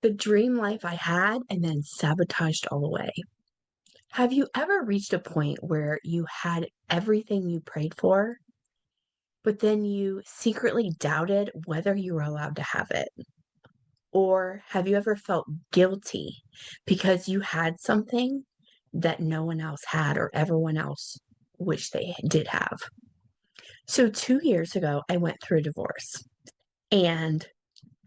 the dream life I had and then sabotaged all the way. Have you ever reached a point where you had everything you prayed for, but then you secretly doubted whether you were allowed to have it? Or have you ever felt guilty because you had something that no one else had or everyone else wished they did have? So 2 years ago, I went through a divorce and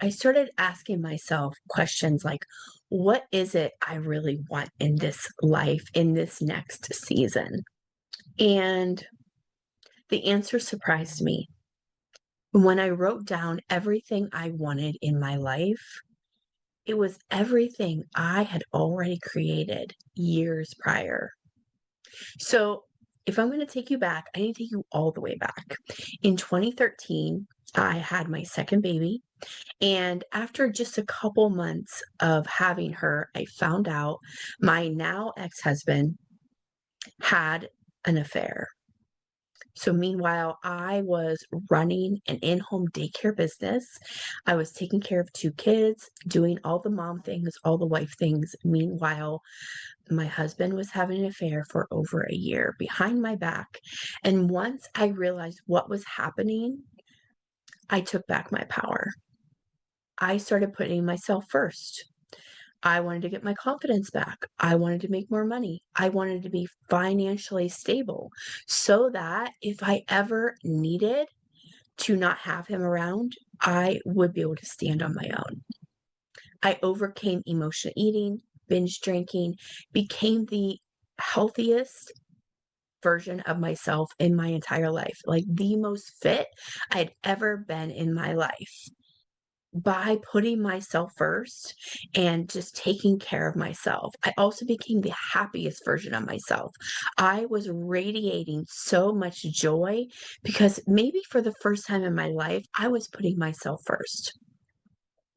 I started asking myself questions like, what is it I really want in this life, in this next season? And the answer surprised me. When I wrote down everything I wanted in my life, it was everything I had already created years prior. So, if I'm going to take you back, I need to take you all the way back. In 2013, I had my second baby. And after just a couple months of having her, I found out my now ex husband had an affair. So, meanwhile, I was running an in home daycare business. I was taking care of two kids, doing all the mom things, all the wife things. Meanwhile, my husband was having an affair for over a year behind my back. And once I realized what was happening, I took back my power. I started putting myself first. I wanted to get my confidence back. I wanted to make more money. I wanted to be financially stable so that if I ever needed to not have him around, I would be able to stand on my own. I overcame emotional eating, binge drinking, became the healthiest version of myself in my entire life, like the most fit I'd ever been in my life by putting myself first and just taking care of myself. I also became the happiest version of myself. I was radiating so much joy because maybe for the first time in my life, I was putting myself first.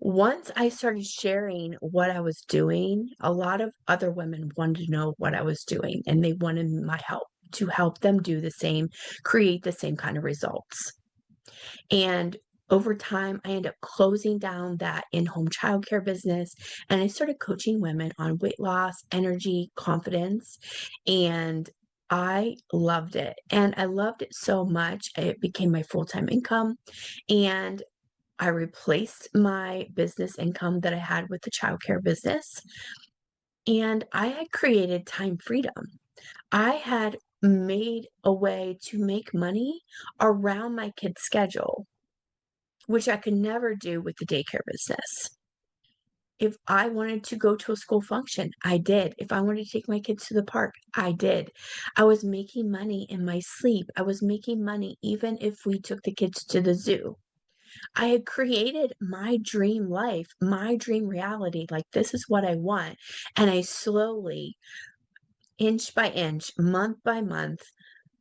Once I started sharing what I was doing, a lot of other women wanted to know what I was doing and they wanted my help to help them do the same, create the same kind of results. And over time, I ended up closing down that in home childcare business and I started coaching women on weight loss, energy, confidence. And I loved it. And I loved it so much, it became my full time income. And I replaced my business income that I had with the childcare business. And I had created time freedom. I had made a way to make money around my kids' schedule, which I could never do with the daycare business. If I wanted to go to a school function, I did. If I wanted to take my kids to the park, I did. I was making money in my sleep. I was making money even if we took the kids to the zoo. I had created my dream life, my dream reality. Like, this is what I want. And I slowly, inch by inch, month by month,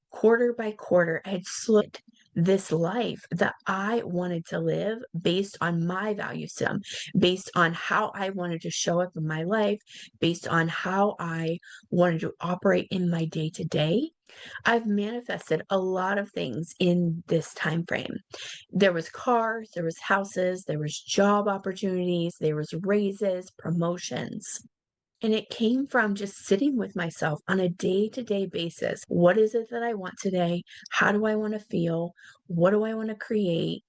quarter by quarter, I had slowed this life that I wanted to live based on my value system, based on how I wanted to show up in my life, based on how I wanted to operate in my day to day. I've manifested a lot of things in this time frame. There was cars, there was houses, there was job opportunities, there was raises, promotions. And it came from just sitting with myself on a day-to-day basis. What is it that I want today? How do I want to feel? What do I want to create?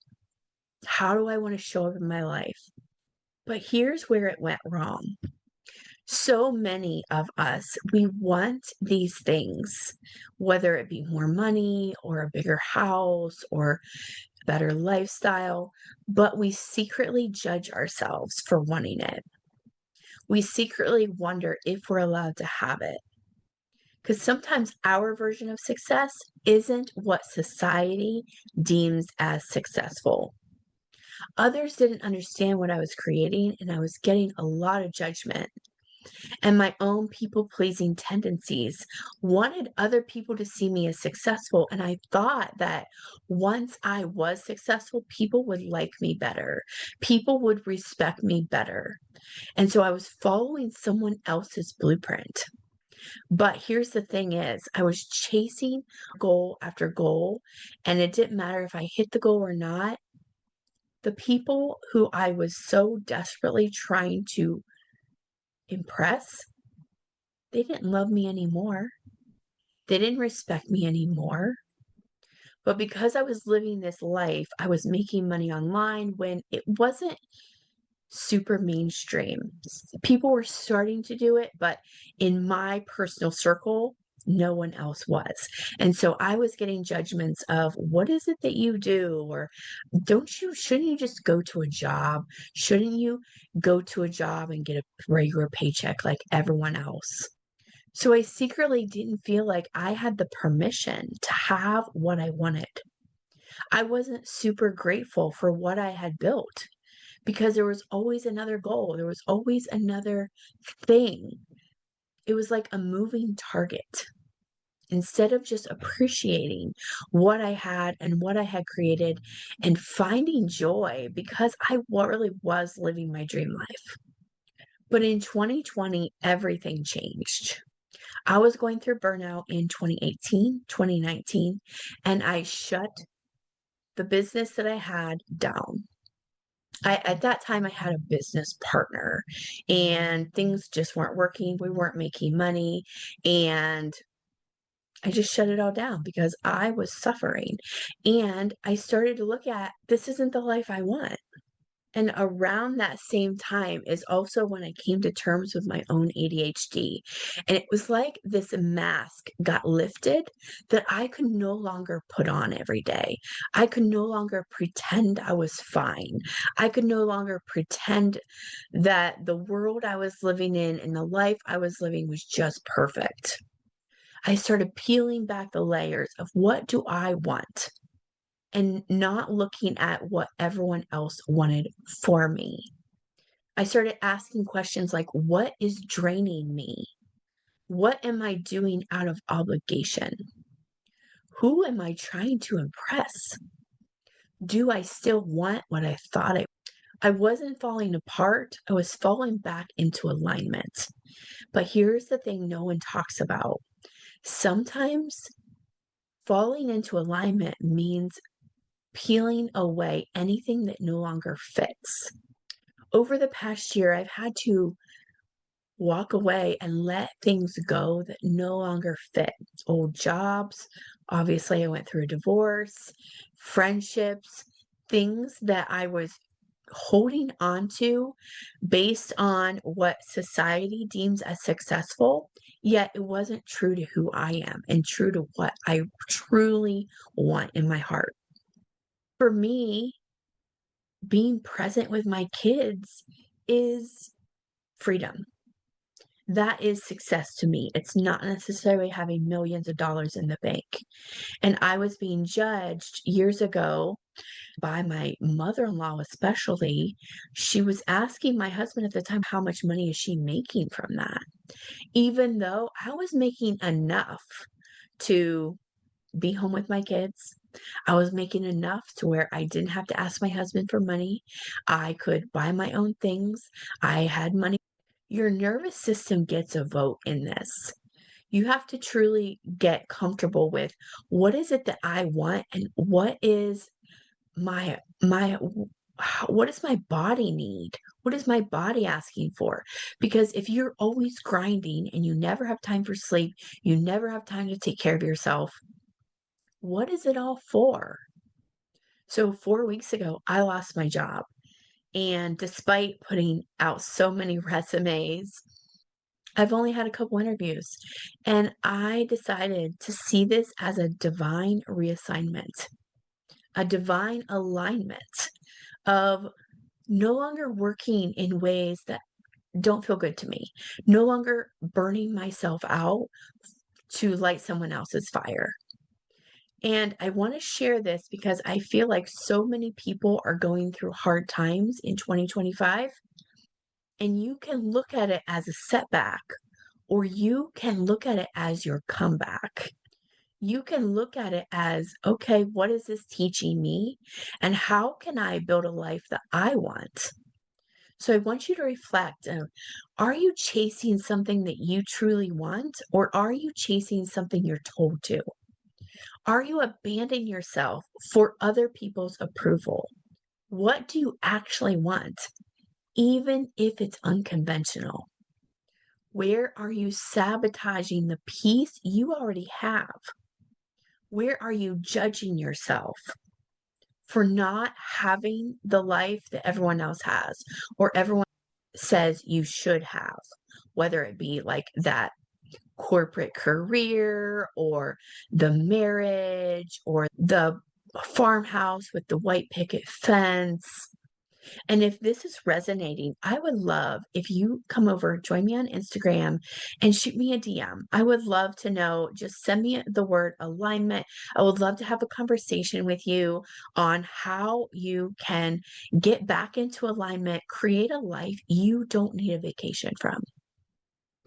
How do I want to show up in my life? But here's where it went wrong. So many of us, we want these things, whether it be more money or a bigger house or better lifestyle, but we secretly judge ourselves for wanting it. We secretly wonder if we're allowed to have it. Because sometimes our version of success isn't what society deems as successful. Others didn't understand what I was creating, and I was getting a lot of judgment. And my own people pleasing tendencies wanted other people to see me as successful. And I thought that once I was successful, people would like me better, people would respect me better. And so I was following someone else's blueprint. But here's the thing is, I was chasing goal after goal, and it didn't matter if I hit the goal or not. The people who I was so desperately trying to impress, they didn't love me anymore. They didn't respect me anymore. But because I was living this life, I was making money online when it wasn't super mainstream. People were starting to do it, but in my personal circle, no one else was. And so I was getting judgments of, what is it that you do? Or shouldn't you just go to a job? Shouldn't you go to a job and get a regular paycheck like everyone else? So I secretly didn't feel like I had the permission to have what I wanted. I wasn't super grateful for what I had built because there was always another goal. There was always another thing. It was like a moving target. Instead of just appreciating what I had and what I had created and finding joy because I really was living my dream life. But in 2020, everything changed. I was going through burnout in 2018, 2019, and I shut the business that I had down. At that time, I had a business partner and things just weren't working. We weren't making money. And I just shut it all down because I was suffering. And I started to look at, this isn't the life I want. And around that same time is also when I came to terms with my own ADHD. And it was like this mask got lifted that I could no longer put on every day. I could no longer pretend I was fine. I could no longer pretend that the world I was living in and the life I was living was just perfect. I started peeling back the layers of, what do I want? And not looking at what everyone else wanted for me. I started asking questions like, what is draining me? What am I doing out of obligation? Who am I trying to impress? Do I still want what I thought I wasn't falling apart. I was falling back into alignment. But here's the thing no one talks about. Sometimes falling into alignment means peeling away anything that no longer fits. Over the past year, I've had to walk away and let things go that no longer fit. Old jobs, obviously, I went through a divorce, friendships, things that I was holding on to based on what society deems as successful, yet it wasn't true to who I am and true to what I truly want in my heart. For me, being present with my kids is freedom. That is success to me. It's not necessarily having millions of dollars in the bank. And I was being judged years ago by my mother-in-law, especially. She was asking my husband at the time, how much money is she making from that? Even though I was making enough to be home with my kids. I was making enough to where I didn't have to ask my husband for money. I could buy my own things. I had money. Your nervous system gets a vote in this. You have to truly get comfortable with, what is it that I want and what is my what does my body need? What is my body asking for? Because if you're always grinding and you never have time for sleep, you never have time to take care of yourself, what is it all for? So 4 weeks ago, I lost my job. And despite putting out so many resumes, I've only had a couple interviews. And I decided to see this as a divine reassignment, a divine alignment of no longer working in ways that don't feel good to me, no longer burning myself out to light someone else's fire. And I want to share this because I feel like so many people are going through hard times in 2025. And you can look at it as a setback, or you can look at it as your comeback. You can look at it as, okay, what is this teaching me? And how can I build a life that I want? So I want you to reflect, are you chasing something that you truly want, or are you chasing something you're told to? Are you abandoning yourself for other people's approval? What do you actually want, even if it's unconventional? Where are you sabotaging the peace you already have? Where are you judging yourself for not having the life that everyone else has or everyone says you should have? Whether it be like that corporate career or the marriage or the farmhouse with the white picket fence. And if this is resonating, I would love if you come over, join me on Instagram and shoot me a DM. I would love to know, just send me the word alignment. I would love to have a conversation with you on how you can get back into alignment, create a life you don't need a vacation from.